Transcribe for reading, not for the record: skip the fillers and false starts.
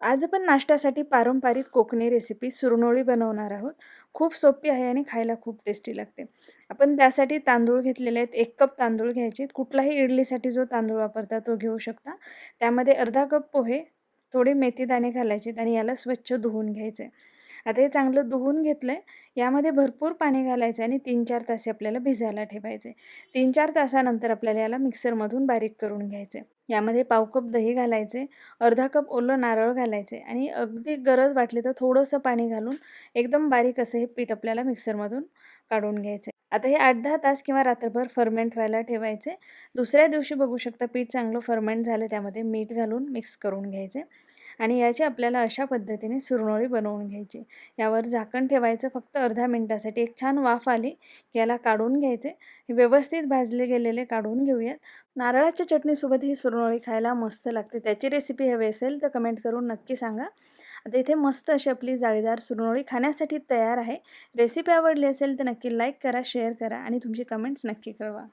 आज आपण नाश्त्यासाठी पारंपरिक कोकणी रेसिपी सुरनोळी बनवणार आहोत. खूप सोपी आहे आणि खायला खूप टेस्टी लागते. आपण त्यासाठी तांदूळ घेतलेले आहेत. 1 कप तांदूळ घ्यायचे. कुठलाही इडलीसाठी जो तांदूळ वापरता तो घेऊ शकता. त्यामध्ये अर्धा कप पोहे, थोडे मेथीदाणे घालायचे आणि याला स्वच्छ धुवून घ्यायचे. आता हे चांगलं धुवून घेतलंय. यामध्ये भरपूर पाणी घालायचं आणि 3-4 तास आपल्याला भिजायला ठेवायचे. 3-4 तासानंतर आपल्याला याला मिक्सरमधून बारीक करून घ्यायचे. यामध्ये पाव कप दही घालायचे, अर्धा कप ओलं नारळ घालायचे आणि अगदी गरज वाटली तर थोडंसं पाणी घालून एकदम बारीक असं हे पीठ आपल्याला मिक्सरमधून काढून घ्यायचं. आता हे 8-10 तास किंवा रात्रभर फर्मेंट व्हायला ठेवायचे. दुसऱ्या दिवशी बघू शकता पीठ चांगलं फर्मेंट झालं, त्यामध्ये मीठ घालून मिक्स करून घ्यायचे आणि याची आपल्याला अशा पद्धतीने सुरनोळी बनवून घ्यायची. यावर झाकण ठेवायचं फक्त अर्ध्या मिनिटासाठी. एक छान वाफ आली की याला काढून घ्यायचे. हे व्यवस्थित भाजले गेलेले काढून घेऊयात. नारळाच्या चटणीसोबत ही सुरनोळी खायला मस्त लागते. त्याची रेसिपी हवी असेल तर कमेंट करून नक्की सांगा. आता इथे मस्त अशी आपली जाळीदार सुरनोळी खाण्यासाठी तयार आहे. रेसिपी आवडली असेल तर नक्की लाईक करा, शेअर करा आणि तुमची कमेंट्स नक्की कळवा.